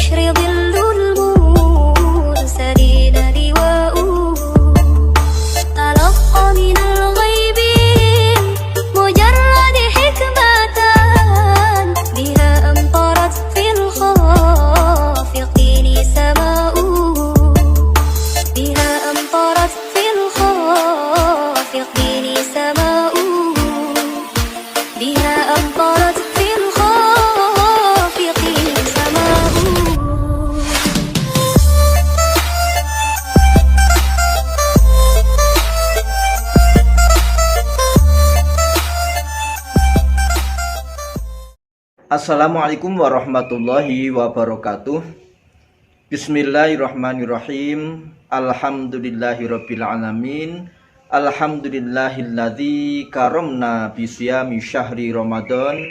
البشر ظل المرسلين لواؤه تلقى من الغيب مجرد حكمة بها أمطرت في الخافقين سماؤه بها أمطرت في الخافقين سماؤه بها أمطرت في الخافقين سماؤه. Assalamualaikum warahmatullahi wabarakatuh. Bismillahirrahmanirrahim. Alhamdulillahirabbil alamin. Alhamdulillahilladzi karamna bisyami syahri Ramadan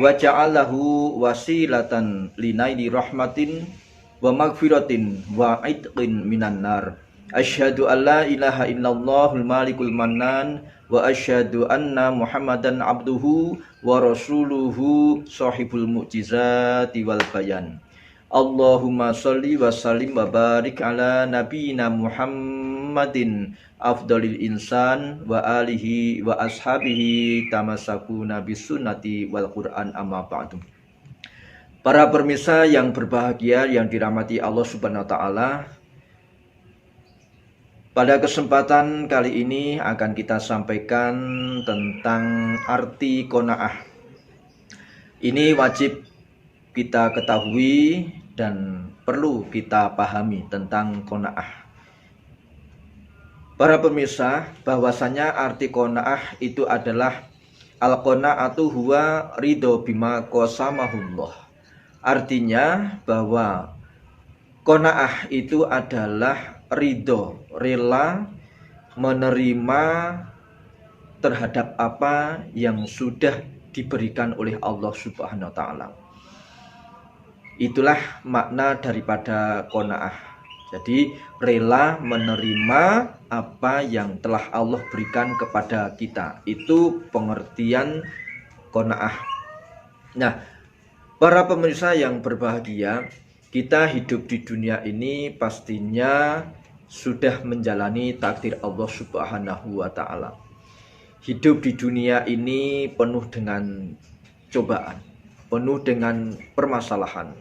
wa ja'alahu wasilatan linaili rahmatin wa magfiratin wa idqin minan nar. Asyhadu an la ilaha illallahul malikul mannan wa asyhadu anna Muhammadan abduhu wa rasuluhu sahibul mu'jizati wal bayan. Allahumma sholli wa sallim wa barik ala nabiyyina Muhammadin afdalil insan wa alihi wa ashabihi tamassakuna bisunnati wal Qur'an amma ba'du. Para pemirsa yang berbahagia yang dirahmati Allah Subhanahu wa taala, pada kesempatan kali ini akan kita sampaikan tentang arti qanaah. Ini wajib kita ketahui dan perlu kita pahami tentang qanaah. Para pemirsa, bahwasanya arti qanaah itu adalah al-qanaatu huwa ridho bima qasamahullah. Artinya bahwa qanaah itu adalah ridho, rela menerima terhadap apa yang sudah diberikan oleh Allah Subhanahu wa taala. Itulah makna daripada qanaah. Jadi rela menerima apa yang telah Allah berikan kepada kita. Itu pengertian qanaah. Nah, para pemirsa yang berbahagia, kita hidup di dunia ini pastinya sudah menjalani takdir Allah Subhanahu wa taala. Hidup di dunia ini penuh dengan cobaan, penuh dengan permasalahan.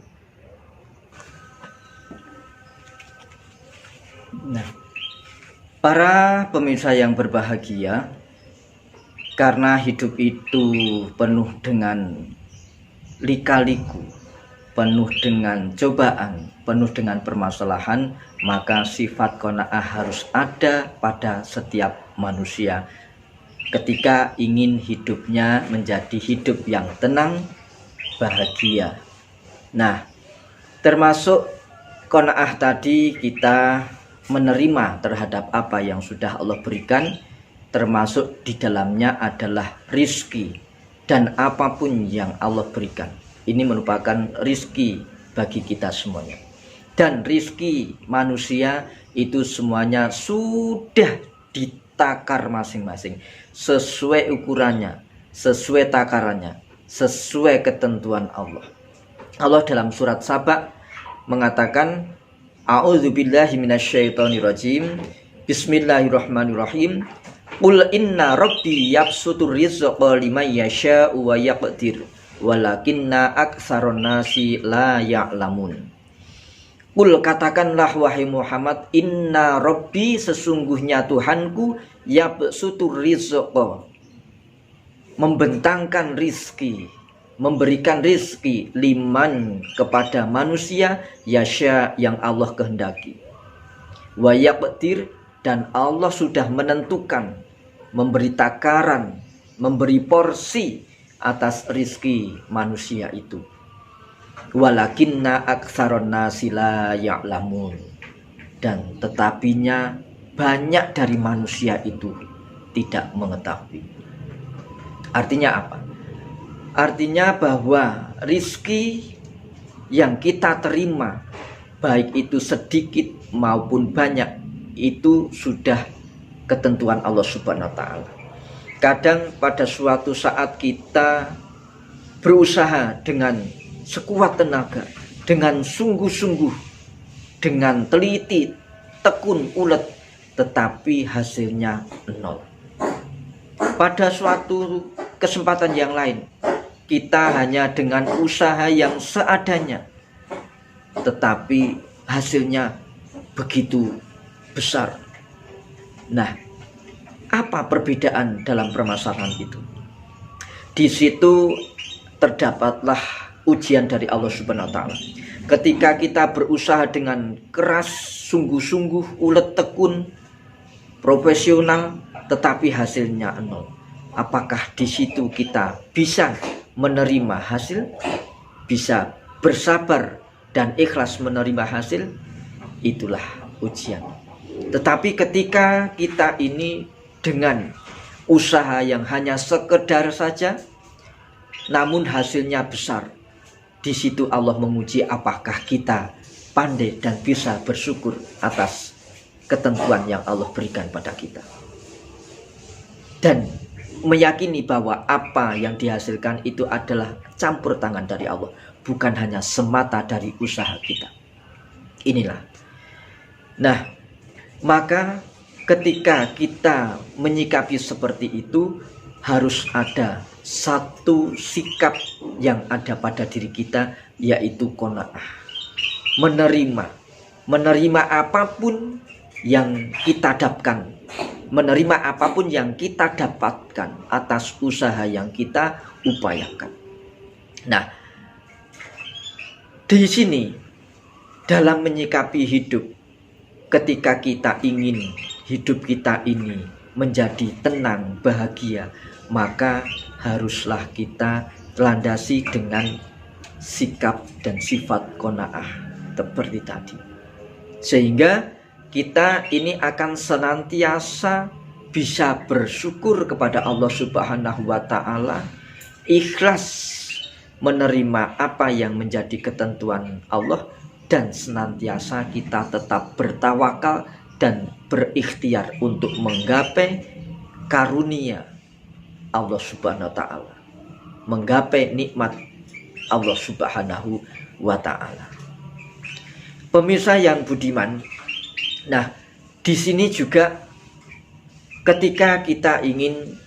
Nah, para pemirsa yang berbahagia, karena hidup itu penuh dengan lika-liku, penuh dengan cobaan, penuh dengan permasalahan, maka sifat qanaah harus ada pada setiap manusia ketika ingin hidupnya menjadi hidup yang tenang, bahagia. Nah, termasuk qanaah tadi kita menerima terhadap apa yang sudah Allah berikan, termasuk di dalamnya adalah rizki dan apapun yang Allah berikan. Ini merupakan rizki bagi kita semuanya. Dan rizki manusia itu semuanya sudah ditakar masing-masing, sesuai ukurannya, sesuai takarannya, sesuai ketentuan Allah. Allah dalam surat Saba mengatakan, A'udzubillahi minasyaitonirrajim. Bismillahirrahmanirrahim. Qul inna rabbi yabsutur rizqa liman yasha'u wa yaqdir walakinna aktsaron nasi la ya'lamun. Qul, katakanlah wahai Muhammad, inna rabbi, sesungguhnya Tuhanku, yabsutur rizqa, membentangkan rizki, memberikan rizki, liman, kepada manusia, yasha, yang Allah kehendaki, wa yaqdir, dan Allah sudah menentukan, memberi takaran, memberi porsi atas rizki manusia itu. Walakinna aktsaron nasi la ya'lamun, dan tetapinya banyak dari manusia itu tidak mengetahui. Artinya apa? Artinya bahwa rizki yang kita terima, baik itu sedikit maupun banyak, itu sudah ketentuan Allah Subhanahu wa taala. Kadang pada suatu saat kita berusaha dengan sekuat tenaga, dengan sungguh-sungguh, dengan teliti, tekun, ulet, tetapi hasilnya nol. Pada suatu kesempatan yang lain, kita hanya dengan usaha yang seadanya, tetapi hasilnya begitu besar. Nah, apa perbedaan dalam permasalahan itu? Di situ terdapatlah ujian dari Allah Subhanahu wa taala. Ketika kita berusaha dengan keras, sungguh-sungguh, ulet tekun, profesional, tetapi hasilnya nol. Apakah di situ kita bisa menerima hasil? Bisa bersabar dan ikhlas menerima hasil? Itulah ujian. Tetapi ketika kita ini dengan usaha yang hanya sekedar saja, namun hasilnya besar, di situ Allah menguji apakah kita pandai dan bisa bersyukur atas ketentuan yang Allah berikan pada kita, dan meyakini bahwa apa yang dihasilkan itu adalah campur tangan dari Allah, bukan hanya semata dari usaha kita. Inilah. Nah, maka ketika kita menyikapi seperti itu, harus ada satu sikap yang ada pada diri kita, yaitu qanaah. Menerima apapun yang kita dapatkan, menerima apapun yang kita dapatkan atas usaha yang kita upayakan. Nah, di sini dalam menyikapi hidup, ketika kita ingin hidup kita ini menjadi tenang, bahagia, maka haruslah kita landasi dengan sikap dan sifat qanaah seperti tadi. Sehingga kita ini akan senantiasa bisa bersyukur kepada Allah Subhanahu wa taala, ikhlas menerima apa yang menjadi ketentuan Allah, dan senantiasa kita tetap bertawakal dan berikhtiar untuk menggapai karunia Allah Subhanahu wa taala, menggapai nikmat Allah Subhanahu wa taala. Pemirsa yang budiman, nah, di sini juga ketika kita ingin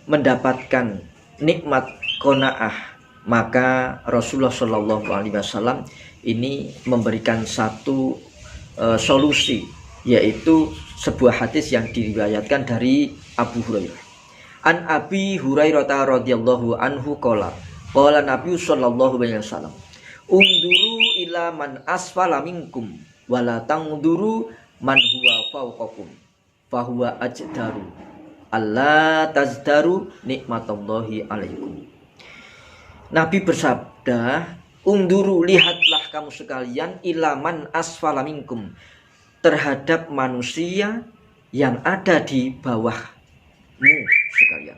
mendapatkan nikmat qanaah, maka Rasulullah Shallallahu Alaihi Wasallam ini memberikan satu solusi, yaitu sebuah hadis yang diriwayatkan dari Abu Hurairah. An Abi Hurairah radhiyallahu anhu qala Nabi sallallahu alaihi wasallam, unduru ila man asfala minkum wala tangduru man huwa fawqakum fahuwa ajdaru alla tazdaru nikmatallahi alaikum. Nabi bersabda, unduru, lihatlah kamu sekalian, ila man asfala minkum, terhadap manusia yang ada di bawahmu sekalian,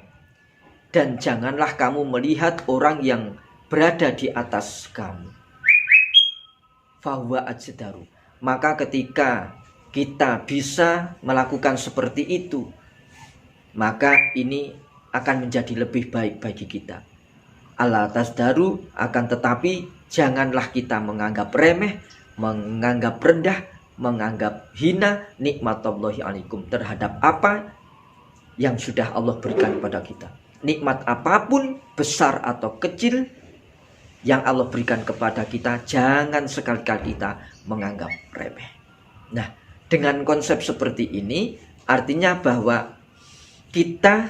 dan janganlah kamu melihat orang yang berada di atas kamu. Fahuwa ajdaru, maka ketika kita bisa melakukan seperti itu, maka ini akan menjadi lebih baik bagi kita. Ala tasdaru, akan tetapi janganlah kita menganggap remeh, menganggap rendah, menganggap hina nikmatallahi alaikum, terhadap apa yang sudah Allah berikan kepada kita. Nikmat apapun, besar atau kecil, yang Allah berikan kepada kita, jangan sekali-kali kita menganggap remeh. Nah, dengan konsep seperti ini, artinya bahwa kita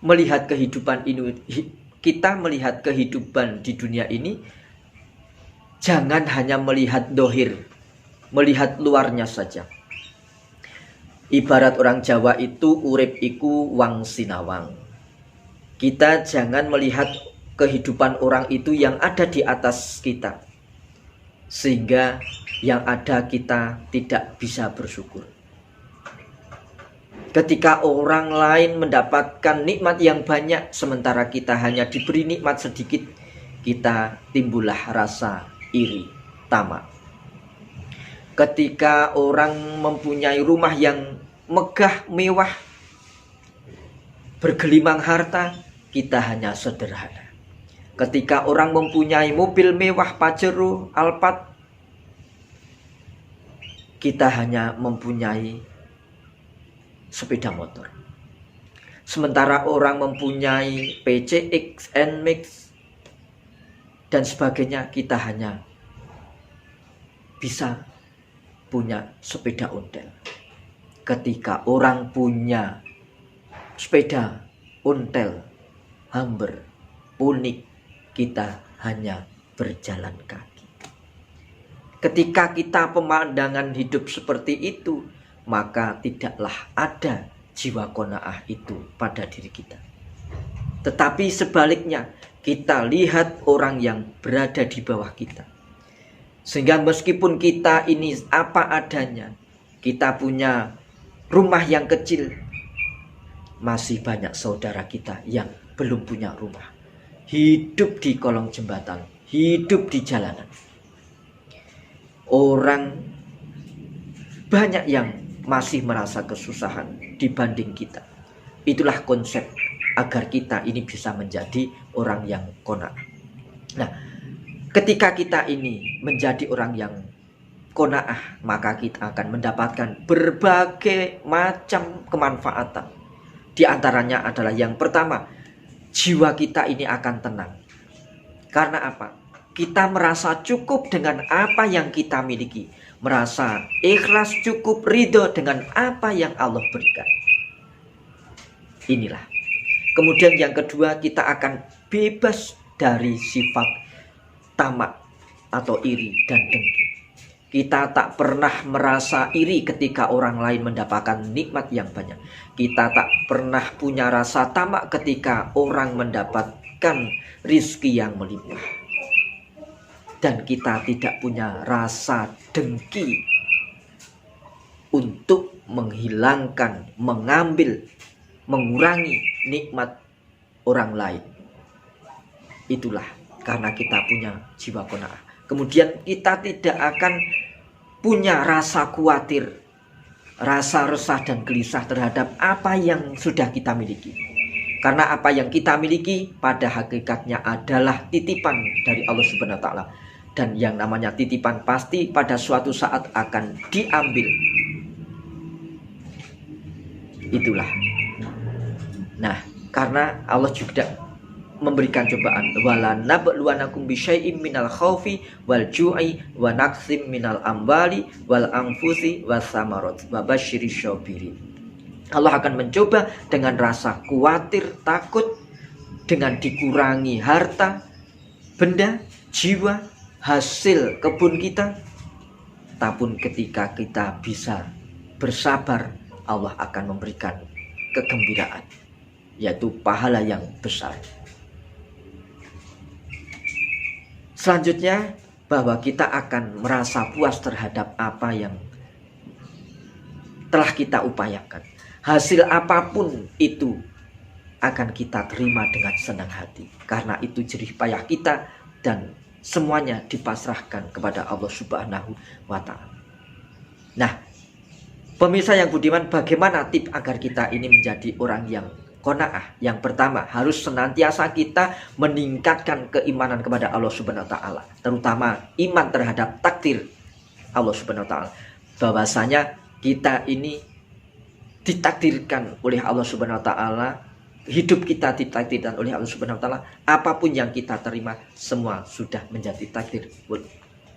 melihat kehidupan ini, kita melihat kehidupan di dunia ini, jangan hanya melihat dohir, melihat luarnya saja. Ibarat orang Jawa itu, urip iku wang sinawang. Kita jangan melihat kehidupan orang itu yang ada di atas kita, sehingga yang ada kita tidak bisa bersyukur. Ketika orang lain mendapatkan nikmat yang banyak, sementara kita hanya diberi nikmat sedikit, kita timbullah rasa iri, tamak. Ketika orang mempunyai rumah yang megah, mewah, bergelimang harta, kita hanya sederhana. Ketika orang mempunyai mobil mewah Pajero, Alphard, kita hanya mempunyai sepeda motor. Sementara orang mempunyai PCX, NMAX, dan sebagainya, kita hanya bisa punya sepeda ontel. Ketika orang punya sepeda ontel, Humber, Punic, kita hanya berjalan kaki. Ketika kita pemandangan hidup seperti itu, maka tidaklah ada jiwa qanaah itu pada diri kita. Tetapi sebaliknya, kita lihat orang yang berada di bawah kita. Sehingga meskipun kita ini apa adanya, kita punya rumah yang kecil, masih banyak saudara kita yang belum punya rumah. Hidup di kolong jembatan, hidup di jalanan. Orang banyak yang masih merasa kesusahan dibanding kita. Itulah konsep agar kita ini bisa menjadi orang yang qanaah. Nah, ketika kita ini menjadi orang yang qanaah, maka kita akan mendapatkan berbagai macam kemanfaatan. Di antaranya adalah yang pertama, jiwa kita ini akan tenang. Karena apa? Kita merasa cukup dengan apa yang kita miliki. Merasa ikhlas, cukup, ridho dengan apa yang Allah berikan. Inilah. Kemudian yang kedua, kita akan bebas dari sifat tamak atau iri dan dengki. Kita tak pernah merasa iri ketika orang lain mendapatkan nikmat yang banyak. Kita tak pernah punya rasa tamak ketika orang mendapatkan rizki yang melimpah. Dan kita tidak punya rasa dengki untuk menghilangkan, mengambil, mengurangi nikmat orang lain. Itulah karena kita punya jiwa qanaah. Kemudian kita tidak akan punya rasa khawatir, rasa resah dan gelisah terhadap apa yang sudah kita miliki. Karena apa yang kita miliki pada hakikatnya adalah titipan dari Allah Subhanahu wa taala. Dan yang namanya titipan pasti pada suatu saat akan diambil. Itulah. Nah, karena Allah juga memberikan cobaan, wala nabluwanakum bisyai'im minal khaufi wal ju'i wa naqsim minal amwali wal anfusi was samarat wa basyirish syabirin. Allah akan mencoba dengan rasa khawatir, takut, dengan dikurangi harta, benda, jiwa, hasil kebun kita. Tapi ketika kita bisa bersabar, Allah akan memberikan kegembiraan, yaitu pahala yang besar. Selanjutnya, bahwa kita akan merasa puas terhadap apa yang telah kita upayakan. Hasil apapun itu akan kita terima dengan senang hati. Karena itu jerih payah kita dan semuanya dipasrahkan kepada Allah Subhanahu wa ta'ala. Nah, pemirsa yang budiman, bagaimana tips agar kita ini menjadi orang yang qanaah? Yang pertama, harus senantiasa kita meningkatkan keimanan kepada Allah Subhanahu wa taala, terutama iman terhadap takdir Allah Subhanahu wa taala. Bahwasanya kita ini ditakdirkan oleh Allah Subhanahu wa taala, hidup kita ditakdirkan oleh Allah Subhanahu wa taala. Apapun yang kita terima semua sudah menjadi takdir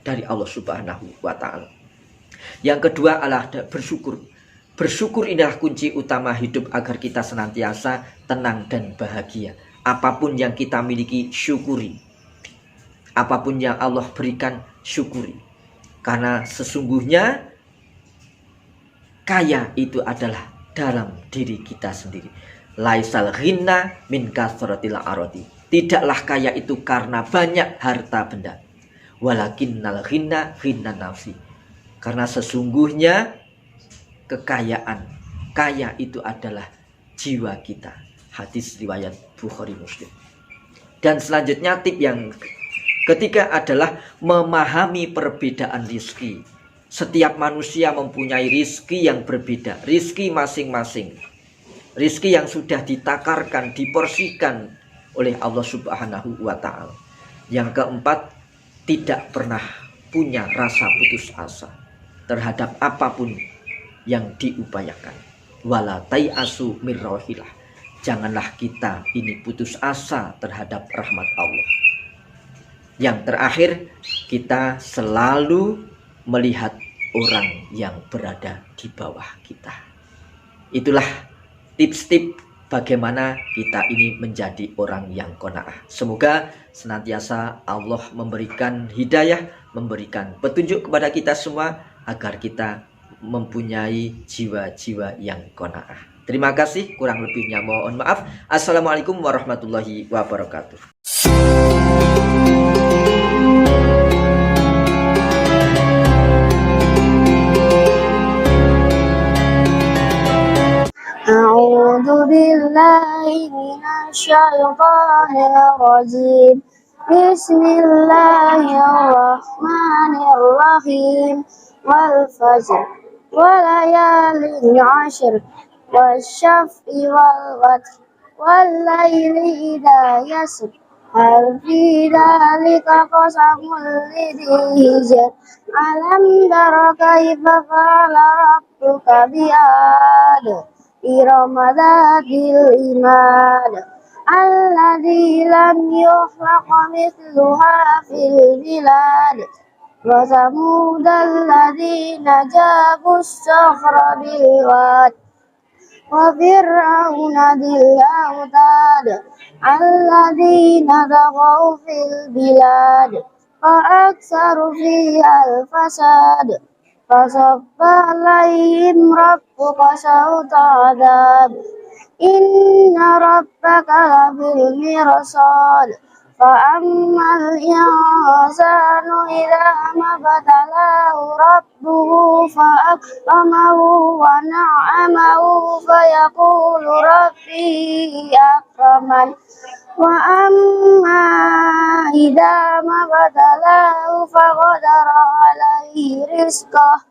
dari Allah Subhanahu wa taala. Yang kedua adalah bersyukur. Bersyukur inilah kunci utama hidup agar kita senantiasa tenang dan bahagia. Apapun yang kita miliki, syukuri. Apapun yang Allah berikan, syukuri. Karena sesungguhnya kaya itu adalah dalam diri kita sendiri. Laisal ghina min kasratil aradi. Tidaklah kaya itu karena banyak harta benda. Walakinnal ghina ghina nafsi. Karena sesungguhnya kekayaan, kaya itu adalah jiwa kita. Hadis riwayat Bukhari Muslim. Dan selanjutnya tip yang ketiga adalah memahami perbedaan rizki. Setiap manusia mempunyai rizki yang berbeda, rizki masing-masing. Rizki yang sudah ditakarkan, diporsikan oleh Allah Subhanahu wa Ta'ala. Yang keempat, tidak pernah punya rasa putus asa terhadap apapun yang diupayakan. Wala tai'asu mir rauhillah. Janganlah kita ini putus asa terhadap rahmat Allah. Yang terakhir, kita selalu melihat orang yang berada di bawah kita. Itulah tips-tips bagaimana kita ini menjadi orang yang qanaah. Semoga senantiasa Allah memberikan hidayah, memberikan petunjuk kepada kita semua agar kita mempunyai jiwa-jiwa yang qanaah. Terima kasih, kurang lebihnya mohon maaf. Assalamualaikum warahmatullahi wabarakatuh. A'udzu billahi minasy syaithanir rajim. Bismillahirrahmanirrahim. Wal fajr wa layalin 'ashr wasyaf'i wal watr wal laili idza yasr hal fi dzalika qasamul lidzi hijr alam tara kaifa fa'ala rabbuka bi'ad irama dzatil imad alladzi lam yukhlaq mithluha fil bilad wa samudal ladzina jabu as-sakhra bil wad wa fir'auna dil autad alladzina taghaw fil bilad fa aktsaru fiha al-fasad fasabba alaihim rabbuka sawta adab inna rabbaka labil mirsad fa ammal insanu idza mabtalahu rabbuhu fa akramahu wa na'amahu fa yaqulu rabbi akraman wa amma idza mabtalahu fa qadara alaihi rizqah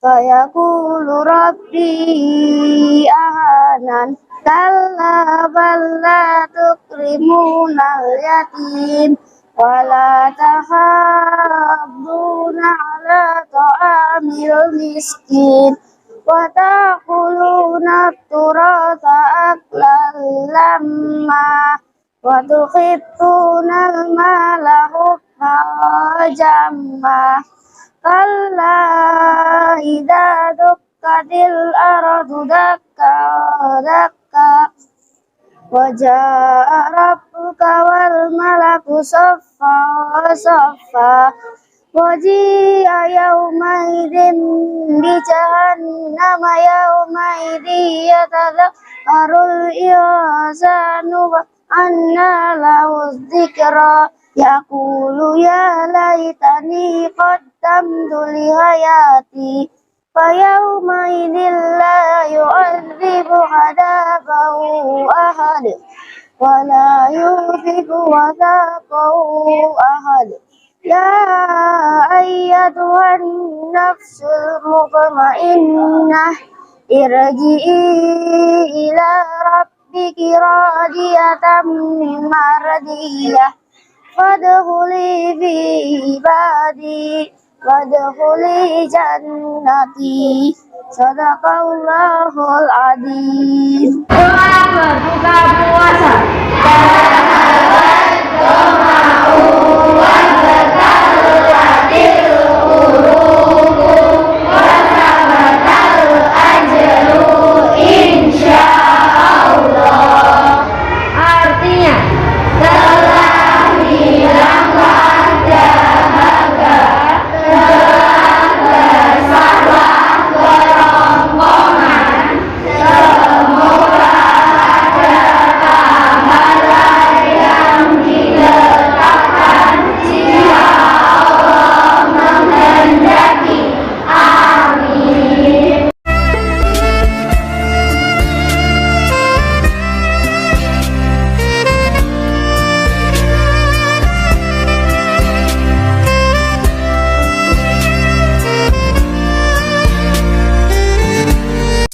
fa yaqulu rabbi ahanan kalla bal la tukrimuna al-yatim wa la tahadduna ala ta'amil miskin wa taquluna turata aklan lamma wa tuhibbuna al-mala hubban jamma kalla idza dukkatil ardu dakka dakka wajaa rabbuka wal malaku saffa saffa waji'a yawmaidin bi jahannama yawmaidin yatadhakkarul insanu wa anna lahu dzikra yaqulu ya laitani qaddamtu li hayati fayawmaidin la yu'adzibu adabahu ahad wa la yuthiqu wathaqahu ahad ya ayyatuhan nafsul mutmainnah irji'i ila rabbiki radiyatan mardiyah fadkhuli fi ibadi wadkhuli jannati sadaqallahul adzim. Doa berbuka puasa.